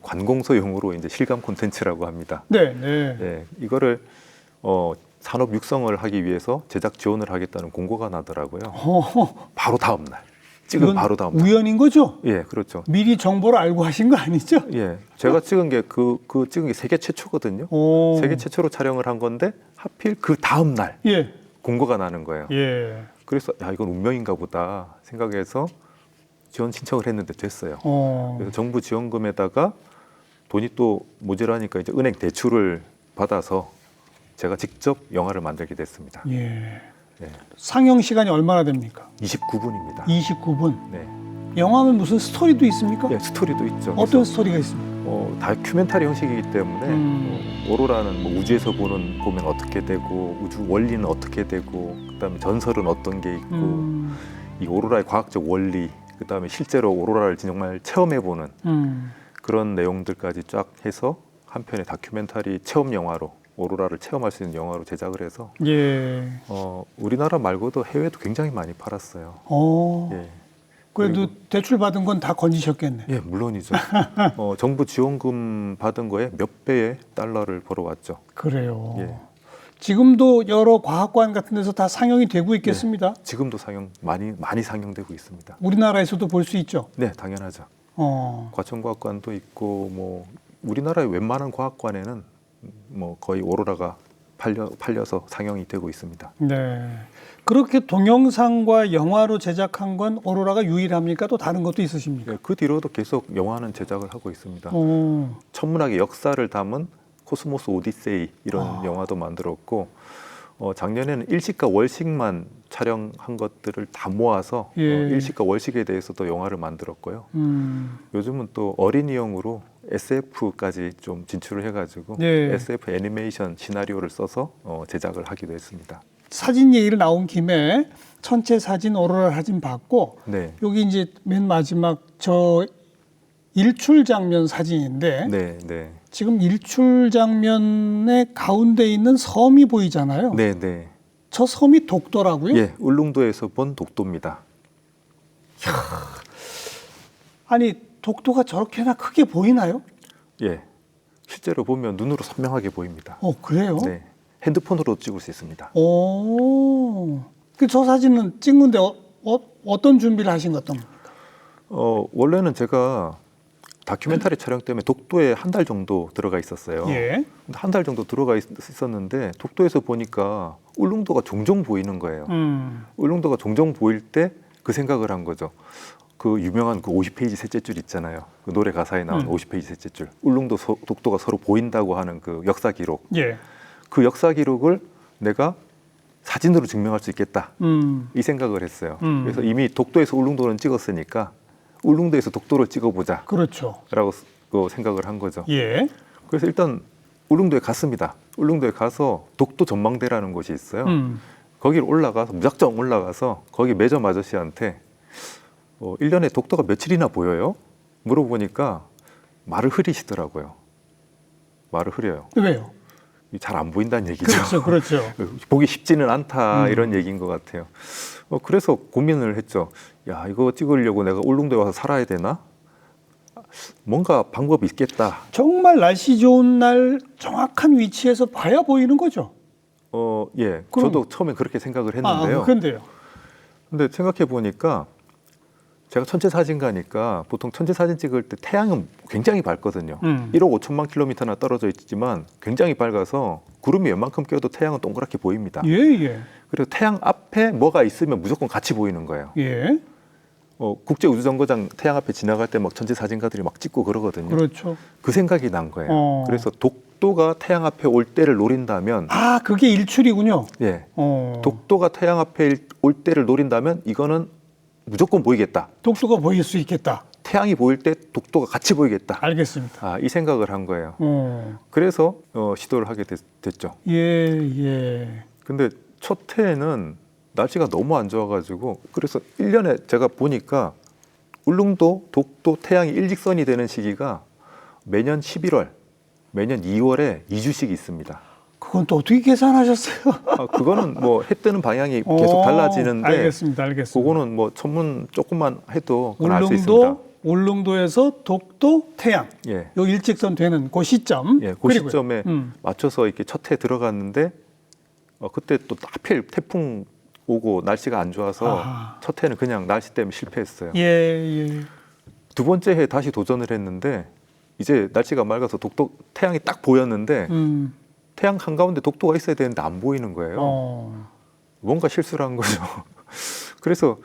관공서용으로 이제 실감 콘텐츠라고 합니다. 네, 네. 예, 이거를 산업 육성을 하기 위해서 제작 지원을 하겠다는 공고가 나더라고요. 바로 다음 날. 찍은 이건 바로 다음 날. 우연인 거죠? 예, 그렇죠. 미리 정보를 알고 하신 거 아니죠? 예, 제가 찍은 게 찍은 게 세계 최초거든요. 오. 세계 최초로 촬영을 한 건데 하필 그 다음 날 예, 공고가 나는 거예요. 예. 그래서 야 이건 운명인가 보다 생각해서 지원 신청을 했는데 됐어요. 그래서 정부 지원금에다가 돈이 또 모자라니까 이제 은행 대출을 받아서 제가 직접 영화를 만들게 됐습니다. 예. 네. 상영 시간이 얼마나 됩니까? 29분입니다. 29분. 네. 영화는 무슨 스토리도 있습니까? 예, 스토리도 있죠. 어떤 스토리가 있습니까? 다큐멘터리 형식이기 때문에 오로라는 뭐 우주에서 보면 어떻게 되고 우주 원리는 어떻게 되고 그다음에 전설은 어떤 게 있고 이 오로라의 과학적 원리 그다음에 실제로 오로라를 정말 체험해보는 그런 내용들까지 쫙 해서 한 편의 다큐멘터리 체험 영화로 오로라를 체험할 수 있는 영화로 제작을 해서 예. 우리나라 말고도 해외도 굉장히 많이 팔았어요. 예. 그래도 그리고- 대출 받은 건 다 건지셨겠네. 예, 물론이죠. 정부 지원금 받은 거에 몇 배의 달러를 벌어왔죠. 그래요. 예. 지금도 여러 과학관 같은 데서 다 상영이 되고 있겠습니다. 지금도 많이 상영되고 있습니다. 우리나라에서도 볼 수 있죠. 네, 당연하죠. 어. 과천과학관도 있고 뭐 우리나라의 웬만한 과학관에는 뭐 거의 오로라가 팔려서 상영이 되고 있습니다. 네. 그렇게 동영상과 영화로 제작한 건 오로라가 유일합니까? 또 다른 것도 있으십니까? 예, 그 뒤로도 계속 영화는 제작을 하고 있습니다. 오. 천문학의 역사를 담은 코스모스 오디세이 이런 영화도 만들었고 작년에는 일식과 월식만 촬영한 것들을 다 모아서 예. 일식과 월식에 대해서도 영화를 만들었고요. 요즘은 또 어린이용으로 SF까지 좀 진출을 해가지고 예. SF 애니메이션 시나리오를 써서 제작을 하기도 했습니다. 사진 얘기를 나온 김에 천체 사진, 오로라 사진 봤고 네, 여기 이제 맨 마지막 저 일출 장면 사진인데 네, 네, 지금 일출 장면의 가운데 있는 섬이 보이잖아요. 네, 네. 저 섬이 독도라고요? 예, 울릉도에서 본 독도입니다. 아니 독도가 저렇게나 크게 보이나요? 예, 실제로 보면 눈으로 선명하게 보입니다. 그래요? 네, 핸드폰으로 찍을 수 있습니다. 오. 그 저 사진은 찍는데 어떤 준비를 하신 것 같습니까? 원래는 제가 다큐멘터리 촬영 때문에 독도에 한 달 정도 들어가 있었어요. 예. 한 달 정도 들어가 있었는데 독도에서 보니까 울릉도가 종종 보이는 거예요. 울릉도가 종종 보일 때 그 생각을 한 거죠. 그 유명한 그 50페이지 셋째 줄 있잖아요. 그 노래 가사에 나온 50페이지 셋째 줄. 독도가 서로 보인다고 하는 그 역사 기록. 예. 그 역사 기록을 내가 사진으로 증명할 수 있겠다. 이 생각을 했어요. 그래서 이미 독도에서 울릉도는 찍었으니까 울릉도에서 독도를 찍어보자. 그렇죠. 라고 생각을 한 거죠. 예. 그래서 일단 울릉도에 갔습니다. 울릉도에 가서 독도 전망대라는 곳이 있어요. 거기를 올라가서 무작정 올라가서 거기 매점 아저씨한테 1년에 독도가 며칠이나 보여요? 물어보니까 말을 흐리시더라고요. 말을 흐려요. 왜요? 잘 안 보인다는 얘기죠. 그렇죠, 그렇죠. 보기 쉽지는 않다 이런 얘기인 것 같아요. 그래서 고민을 했죠. 야, 이거 찍으려고 내가 울릉도에 와서 살아야 되나? 뭔가 방법이 있겠다. 정말 날씨 좋은 날 정확한 위치에서 봐야 보이는 거죠. 예. 그럼- 저도 처음에 그렇게 생각을 했는데요. 그런데요. 근데 생각해 보니까 제가 천체 사진가니까 보통 천체 사진 찍을 때 태양은 굉장히 밝거든요. 1억 5천만 킬로미터나 떨어져 있지만 굉장히 밝아서 구름이 웬만큼 껴도 태양은 동그랗게 보입니다. 예, 예. 그래서 태양 앞에 뭐가 있으면 무조건 같이 보이는 거예요. 예. 국제우주정거장 태양 앞에 지나갈 때 막 천체 사진가들이 막 찍고 그러거든요. 그렇죠. 그 생각이 난 거예요. 그래서 독도가 태양 앞에 올 때를 노린다면, 그게 일출이군요. 예, 어. 독도가 태양 앞에 올 때를 노린다면 이거는 무조건 보이겠다. 독도가 보일 수 있겠다. 태양이 보일 때 독도가 같이 보이겠다. 알겠습니다. 이 생각을 한 거예요. 그래서 시도를 하게 됐죠. 예, 예. 근데 첫 해에는 날씨가 너무 안 좋아가지고 그래서 1년에 제가 보니까 울릉도, 독도, 태양이 일직선이 되는 시기가 매년 11월, 매년 2월에 2주씩 있습니다. 그건 또 어떻게 계산하셨어요? 그거는 뭐 해 뜨는 방향이 계속 달라지는데 알겠습니다. 그거는 뭐 천문 조금만 해도 그건 알 수 있습니다. 울릉도에서 독도, 태양 예. 요 일직선 되는 그 시점. 예, 그 그리고요. 시점에 맞춰서 이렇게 첫 해 들어갔는데 그때 또 하필 태풍 오고 날씨가 안 좋아서 첫 해는 그냥 날씨 때문에 실패했어요. 예, 예. 두 번째 해 다시 도전을 했는데 이제 날씨가 맑아서 독도 태양이 딱 보였는데 태양 한가운데 독도가 있어야 되는데 안 보이는 거예요. 뭔가 실수를 한 거죠. 그래서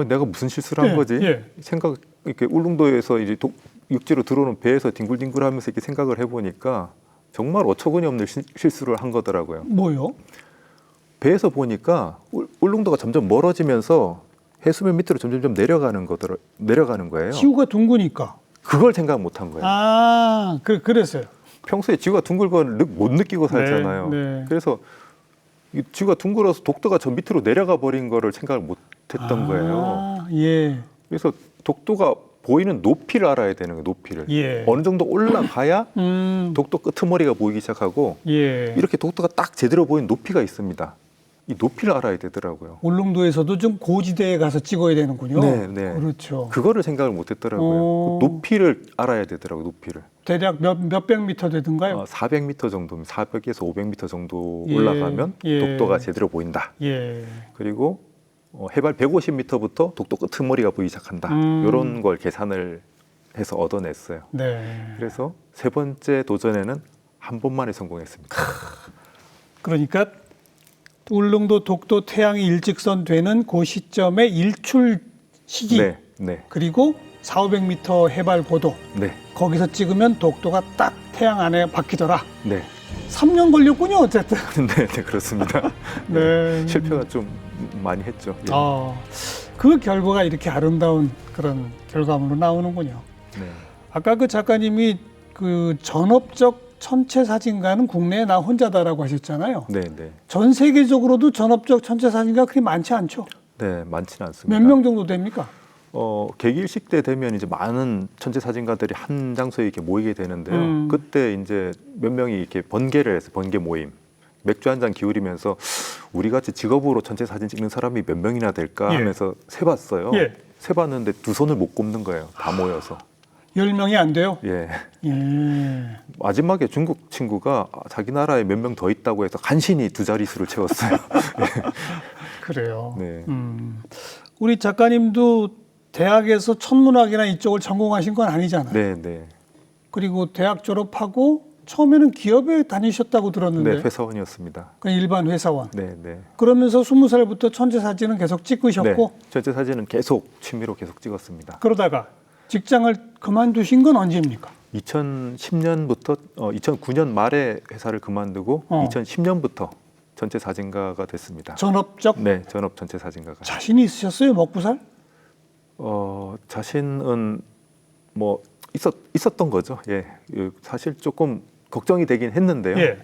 내가 무슨 실수를 한 거지? 생각 이렇게 울릉도에서 이제 육지로 들어오는 배에서 뒹굴뒹굴하면서 이렇게 생각을 해보니까 정말 어처구니 없는 실수를 한 거더라고요. 뭐요? 배에서 보니까 울릉도가 점점 멀어지면서 해수면 밑으로 점점 내려가는 거예요. 지구가 둥그니까. 그걸 생각 못 한 거예요. 그랬어요. 평소에 지구가 둥글 건 못 느끼고 살잖아요. 네. 그래서 이 지구가 둥글어서 독도가 저 밑으로 내려가 버린 거를 생각을 못 했던 거예요. 예. 그래서 독도가 보이는 높이를 알아야 되는 거예요. 높이를. 예. 어느 정도 올라가야 독도 끄트머리가 보이기 시작하고 예. 이렇게 독도가 딱 제대로 보이는 높이가 있습니다. 이 높이를 알아야 되더라고요. 울릉도에서도 좀 고지대에 가서 찍어야 되는군요. 네, 네. 그렇죠. 그거를 생각을 못 했더라고요. 그 높이를 알아야 되더라고요. 높이를. 대략 몇백 미터 되던가요? 400m 정도면 400에서 500m 정도 예, 올라가면 예. 독도가 제대로 보인다. 예. 그리고 해발 150m부터 독도 끄트머리가 보이기 시작한다. 이런 걸 계산을 해서 얻어냈어요. 네. 그래서 세 번째 도전에는 한 번만에 성공했습니다. 그러니까 울릉도 독도 태양이 일직선 되는 그 시점의 일출 시기 네, 네, 그리고 4,500m 해발 고도 네, 거기서 찍으면 독도가 딱 태양 안에 박히더라. 네, 3년 걸렸군요, 어쨌든. 네, 네, 그렇습니다. 네. 실패가 좀 많이 했죠. 예. 그 결과가 이렇게 아름다운 그런 결과물로 나오는군요. 네. 아까 그 작가님이 그 전업적 천체 사진가는 국내에 나 혼자다라고 하셨잖아요. 네, 네, 전 세계적으로도 전업적 천체 사진가 그리 많지 않죠. 네, 많지는 않습니다. 몇 명 정도 됩니까? 개기일식 때 되면 이제 많은 천체 사진가들이 한 장소에 이렇게 모이게 되는데요. 그때 이제 몇 명이 이렇게 번개를 해서 번개 모임, 맥주 한 잔 기울이면서 우리 같이 직업으로 천체 사진 찍는 사람이 몇 명이나 될까 하면서 세봤어요. 예. 세봤는데 두 손을 못 꼽는 거예요. 다 모여서. 10명이 안 돼요? 예. 예. 마지막에 중국 친구가 자기 나라에 몇 명 더 있다고 해서 간신히 두 자릿수를 채웠어요. 그래요. 네. 우리 작가님도 대학에서 천문학이나 이쪽을 전공하신 건 아니잖아요. 네, 네. 그리고 대학 졸업하고 처음에는 기업에 다니셨다고 들었는데 네, 회사원이었습니다. 그냥 일반 회사원. 네, 네. 그러면서 20살부터 천체 사진은 계속 찍으셨고 네. 천체 사진은 계속 취미로 계속 찍었습니다. 그러다가 직장을 그만두신 건 언제입니까? 2010년부터 2009년 말에 회사를 그만두고 2010년부터 전체 사진가가 됐습니다. 전업적? 네, 전업 전체 사진가가. 자신이 있으셨어요? 먹고살? 자신은 뭐 있었던 거죠. 예, 사실 조금 걱정이 되긴 했는데요. 예.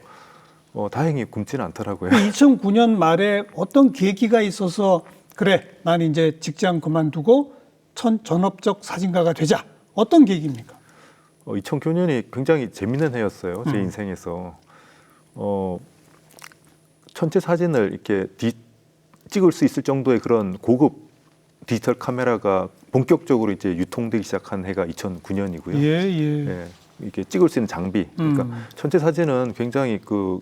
다행히 굶지는 않더라고요. 2009년 말에 어떤 계기가 있어서 그래, 난 이제 직장 그만두고 전업적 사진가가 되자. 어떤 계기입니까? 2009년이 굉장히 재밌는 해였어요. 제 인생에서. 천체 사진을 이렇게 찍을 수 있을 정도의 그런 고급 디지털 카메라가 본격적으로 이제 유통되기 시작한 해가 2009년이고요. 예, 이렇게 찍을 수 있는 장비. 그러니까 천체 사진은 굉장히 그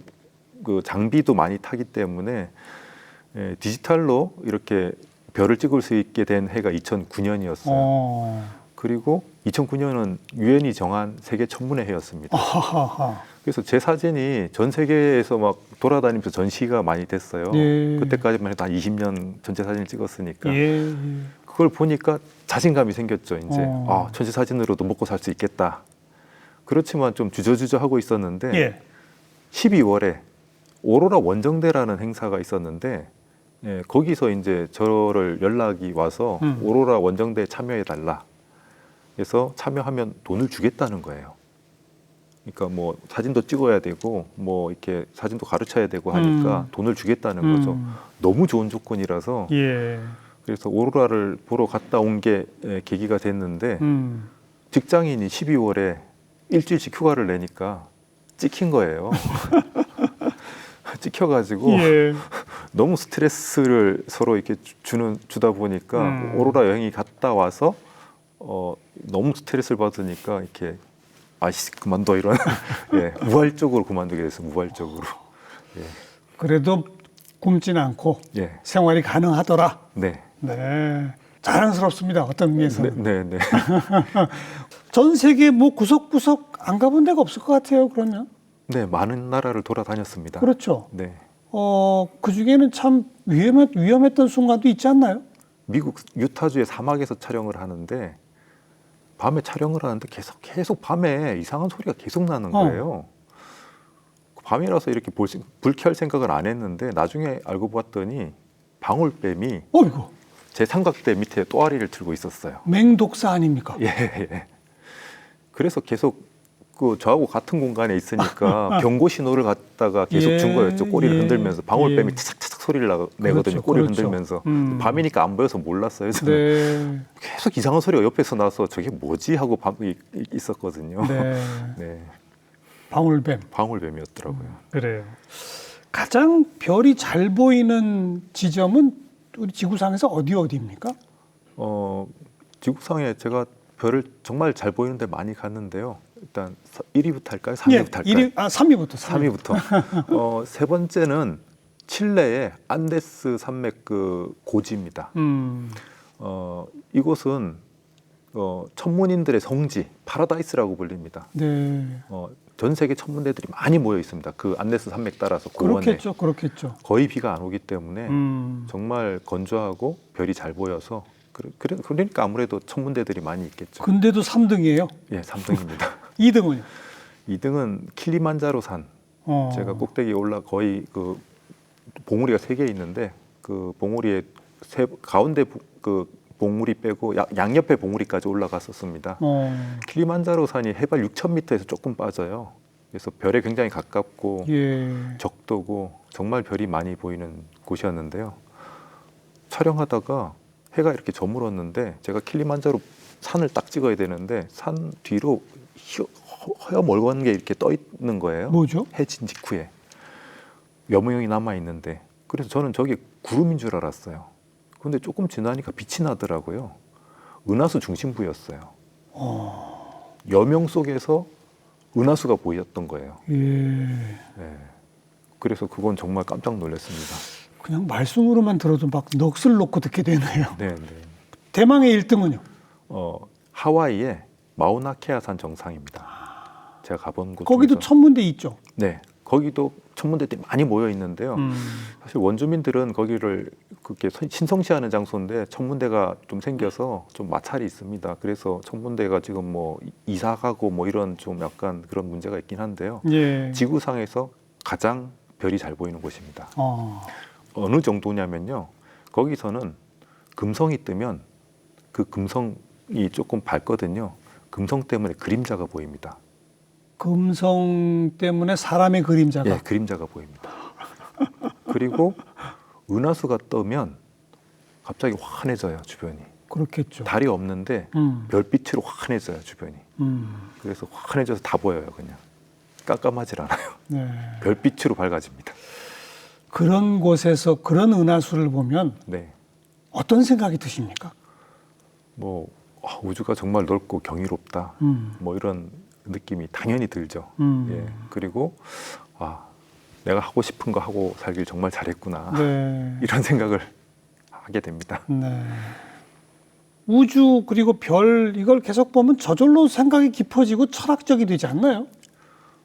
장비도 많이 타기 때문에 디지털로 이렇게 별을 찍을 수 있게 된 해가 2009년이었어요. 그리고 2009년은 유엔이 정한 세계 천문의 해였습니다. 그래서 제 사진이 전 세계에서 막 돌아다니면서 전시가 많이 됐어요. 예. 그때까지만 해도 한 20년 전체 사진을 찍었으니까 예. 그걸 보니까 자신감이 생겼죠. 이제 전체 사진으로도 먹고 살 수 있겠다. 그렇지만 좀 주저주저 하고 있었는데 12월에 오로라 원정대라는 행사가 있었는데 거기서 이제 저를 연락이 와서 오로라 원정대에 참여해 달라. 그래서 참여하면 돈을 주겠다는 거예요. 그러니까 뭐 사진도 찍어야 되고 뭐 이렇게 사진도 가르쳐야 되고 하니까 돈을 주겠다는 거죠. 너무 좋은 조건이라서 그래서 오로라를 보러 갔다 온 게 계기가 됐는데 직장인이 12월에 일주일씩 휴가를 내니까 찍힌 거예요. 찍혀가지고 예. 너무 스트레스를 서로 이렇게 주다 보니까 오로라 여행이 갔다 와서 너무 스트레스를 받으니까 이렇게 아씨 그만둬 이런 예, 우발적으로 그만두게 됐어요. 우발적으로. 예. 그래도 굶지는 않고 예. 생활이 가능하더라. 네. 네. 자랑스럽습니다. 어떤 의미에서는. 네, 네. 전 세계 뭐 구석구석 안 가본 데가 없을 것 같아요. 그러면. 네, 많은 나라를 돌아다녔습니다. 그렇죠. 네. 그 중에는 참 위험했던 순간도 있지 않나요? 미국 유타주의 사막에서 촬영을 하는데 밤에 촬영을 하는데 계속 밤에 이상한 소리가 계속 나는 거예요. 밤이라서 이렇게 불 켤 생각을 안 했는데 나중에 알고 봤더니 방울뱀이 어이구. 제 삼각대 밑에 또아리를 들고 있었어요. 맹독사 아닙니까? 예, 예. 그래서 계속 그 저하고 같은 공간에 있으니까 경고 신호를 갖다가 계속 준 거였죠. 꼬리를 흔들면서 방울뱀이 차삭차삭 소리를 내거든요. 그렇죠, 꼬리를 그렇죠. 흔들면서 밤이니까 안 보여서 몰랐어요. 네. 계속 이상한 소리가 옆에서 나서 저게 뭐지 하고 있었거든요. 네. 네, 방울뱀. 방울뱀이었더라고요. 그래요. 가장 별이 잘 보이는 지점은 우리 지구상에서 어디입니까? 지구상에 제가 별을 정말 잘 보이는데 많이 갔는데요. 일단 1위부터 할까요? 3위부터 할까요? 3위부터. 세 번째는 칠레의 안데스 산맥 그 고지입니다. 이곳은 천문인들의 성지, 파라다이스라고 불립니다. 네. 전 세계 천문대들이 많이 모여 있습니다. 그 안데스 산맥 따라서 고원에. 그렇겠죠. 거의 비가 안 오기 때문에 정말 건조하고 별이 잘 보여서 그러니까 아무래도 천문대들이 많이 있겠죠. 근데도 3등이에요? 예, 3등입니다. 2등은요? 2등은 킬리만자로 산. 제가 꼭대기에 거의 그 봉우리가 3개 있는데 그 봉우리에 가운데 그 봉우리 빼고 양옆에 봉우리까지 올라갔었습니다. 킬리만자로 산이 해발 6,000m에서 조금 빠져요. 그래서 별에 굉장히 가깝고 적도고 정말 별이 많이 보이는 곳이었는데요. 촬영하다가 해가 이렇게 저물었는데 제가 킬리만자로 산을 딱 찍어야 되는데 산 뒤로 허여멀건 게 이렇게 떠 있는 거예요. 뭐죠? 해진 직후에 여무용이 남아 있는데 그래서 저는 저게 구름인 줄 알았어요. 근데 조금 지나니까 빛이 나더라고요. 은하수 중심부였어요. 여명 속에서 은하수가 보였던 거예요. 네. 그래서 그건 정말 깜짝 놀랐습니다. 그냥 말씀으로만 들어도 막 넋을 놓고 듣게 되네요. 네. 대망의 1등은요? 하와이의 마우나케아산 정상입니다. 제가 가본 곳 거기도 중에서. 천문대 있죠? 네, 거기도 천문대들이 많이 모여 있는데요. 사실 원주민들은 거기를 그렇게 신성시하는 장소인데 천문대가 좀 생겨서 좀 마찰이 있습니다. 그래서 천문대가 지금 뭐 이사 가고 뭐 이런 좀 약간 그런 문제가 있긴 한데요. 지구상에서 가장 별이 잘 보이는 곳입니다. 어느 정도냐면요. 거기서는 금성이 뜨면 그 금성이 조금 밝거든요. 금성 때문에 그림자가 보입니다. 금성 때문에 사람의 그림자가? 예, 그림자가 보입니다. 그리고 은하수가 뜨면 갑자기 환해져요, 주변이. 그렇겠죠. 달이 없는데 별빛으로 환해져요, 주변이. 그래서 환해져서 다 보여요, 그냥. 깜깜하질 않아요. 네. 별빛으로 밝아집니다. 그런 곳에서 그런 은하수를 보면 네. 어떤 생각이 드십니까? 뭐 우주가 정말 넓고 경이롭다. 뭐 이런 느낌이 당연히 들죠. 예. 그리고 내가 하고 싶은 거 하고 살길 정말 잘했구나. 네. 이런 생각을 하게 됩니다. 네. 우주 그리고 별 이걸 계속 보면 저절로 생각이 깊어지고 철학적이 되지 않나요?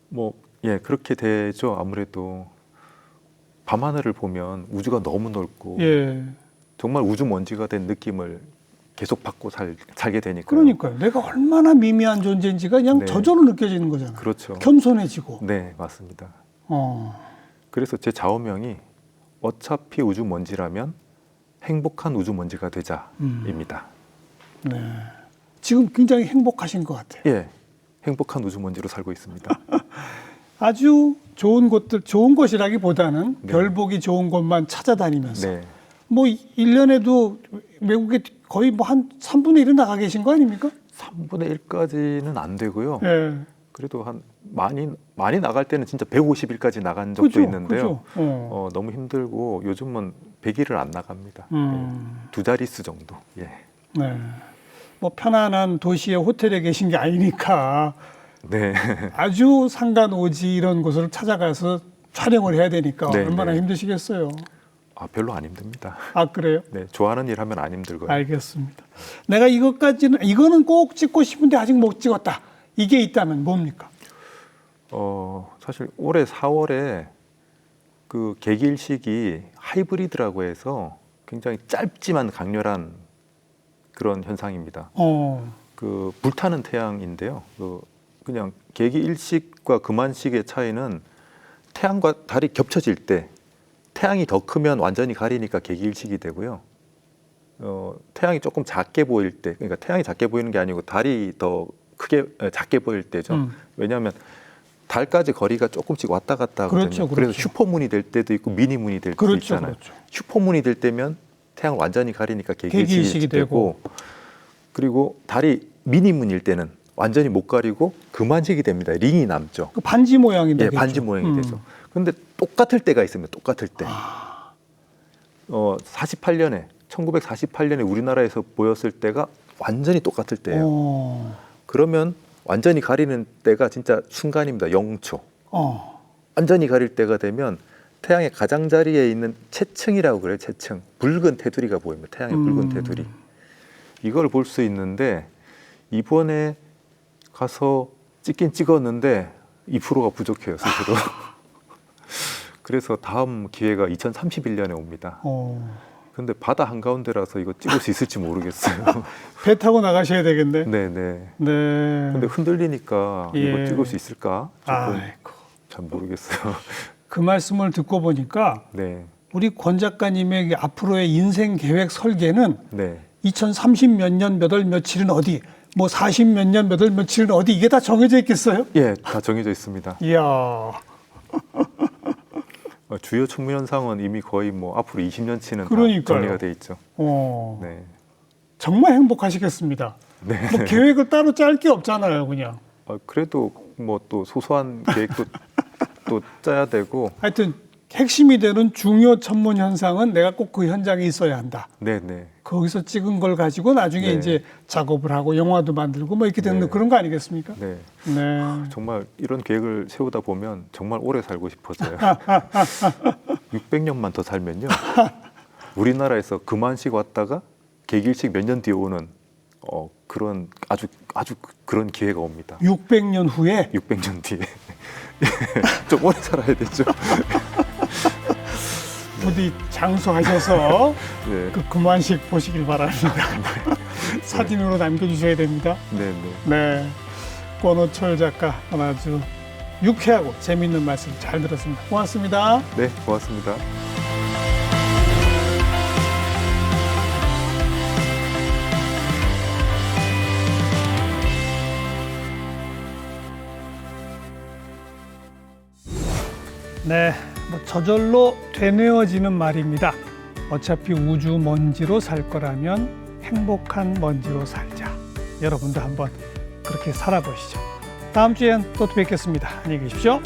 뭐 예, 그렇게 되죠. 아무래도 밤하늘을 보면 우주가 너무 넓고 정말 우주 먼지가 된 느낌을 계속 받고 살게 되니까. 그러니까요. 내가 얼마나 미미한 존재인지가 그냥 저절로 느껴지는 거잖아요. 그렇죠. 겸손해지고. 네, 맞습니다. 그래서 제 좌우명이 어차피 우주 먼지라면 행복한 우주 먼지가 되자입니다. 네. 지금 굉장히 행복하신 것 같아요. 예, 행복한 우주 먼지로 살고 있습니다. 아주 좋은 곳들, 좋은 곳이라기보다는 별 보기 좋은 곳만 찾아다니면서 뭐 1년에도 외국에 거의 뭐 한 3분의 1은 나가 계신 거 아닙니까? 3분의 1까지는 안 되고요. 그래도 한 많이 나갈 때는 진짜 150일까지 나간 적도 그죠, 있는데요. 그죠. 너무 힘들고 요즘은 100일을 안 나갑니다. 두 자릿수 정도. 예. 네. 뭐 편안한 도시의 호텔에 계신 게 아니니까 네. 아주 상간오지 이런 곳을 찾아가서 촬영을 해야 되니까 네, 얼마나 네. 힘드시겠어요. 별로 안 힘듭니다. 아, 그래요? 네, 좋아하는 일 하면 안 힘들고요. 알겠습니다. 내가 이거는 꼭 찍고 싶은데 아직 못 찍었다. 이게 있다면 뭡니까? 사실 올해 4월에 그 개기일식이 하이브리드라고 해서 굉장히 짧지만 강렬한 그런 현상입니다. 그 불타는 태양인데요. 그냥 개기일식과 금한식의 차이는 태양과 달이 겹쳐질 때 태양이 더 크면 완전히 가리니까 개기일식이 되고요. 태양이 조금 작게 보일 때, 그러니까 태양이 작게 보이는 게 아니고 달이 더 작게 보일 때죠. 왜냐하면 달까지 거리가 조금씩 왔다 갔다 하거든요. 그렇죠, 그렇죠. 그래서 슈퍼문이 될 때도 있고 미니문이 될 때도 그렇죠, 있잖아요. 그렇죠. 슈퍼문이 될 때면 태양을 완전히 가리니까 개기일식이 개기일식이 되고, 그리고 달이 미니문일 때는 완전히 못 가리고 금한식이 됩니다. 링이 남죠. 그 반지 모양이 예, 되겠죠. 반지 모양이 되죠. 그런데 똑같을 때가 있습니다. 똑같을 때. 1948년에 우리나라에서 보였을 때가 완전히 똑같을 때예요. 그러면 완전히 가리는 때가 진짜 순간입니다. 0초. 완전히 가릴 때가 되면 태양의 가장자리에 있는 채층이라고 그래요. 채층. 붉은 테두리가 보입니다. 태양의 붉은 테두리. 이걸 볼 수 있는데 이번에 가서 찍긴 찍었는데 2%가 부족해요. 스스로. 그래서 다음 기회가 2031년에 옵니다. 근데 바다 한가운데라서 이거 찍을 수 있을지 모르겠어요. 배 타고 나가셔야 되겠네. 네네. 네. 근데 흔들리니까 예. 이거 찍을 수 있을까? 조금 아이고. 잘 모르겠어요. 그 말씀을 듣고 보니까 네. 우리 권 작가님의 앞으로의 인생 계획 설계는 네. 2030 몇 년 몇 월 며칠은 어디, 뭐 40 몇 년 몇 월 며칠은 어디, 이게 다 정해져 있겠어요? 예, 다 정해져 있습니다. 이야. 주요 측면 현상은 이미 거의 뭐 앞으로 20년치는 다 그러니까요. 정리가 돼 있죠. 네. 네. 정말 행복하시겠습니다. 네. 뭐 계획을 따로 짤 게 없잖아요, 그냥. 그래도 뭐 또 소소한 계획도 또 짜야 되고. 하여튼 핵심이 되는 중요 천문 현상은 내가 꼭 그 현장에 있어야 한다. 네네. 거기서 찍은 걸 가지고 나중에 네. 이제 작업을 하고 영화도 만들고 뭐 이렇게 되는 네. 그런 거 아니겠습니까? 네. 네. 정말 이런 계획을 세우다 보면 정말 오래 살고 싶어져요. 600년만 더 살면요. 우리나라에서 금한식 왔다가 개기일식 몇 년 뒤에 오는 그런 아주 그런 기회가 옵니다. 600년 후에 600년 뒤에. 좀 오래 살아야 되죠. 부디 장수하셔서 네. 그 금완식 보시길 바랍니다. 사진으로 남겨주셔야 됩니다. 네네. 네, 권호철 작가 아주 유쾌하고 재미있는 말씀 잘 들었습니다. 고맙습니다. 네, 고맙습니다. 네, 뭐 저절로 되뇌어지는 말입니다. 어차피 우주 먼지로 살 거라면 행복한 먼지로 살자. 여러분도 한번 그렇게 살아보시죠. 다음 주엔 또 뵙겠습니다. 안녕히 계십시오.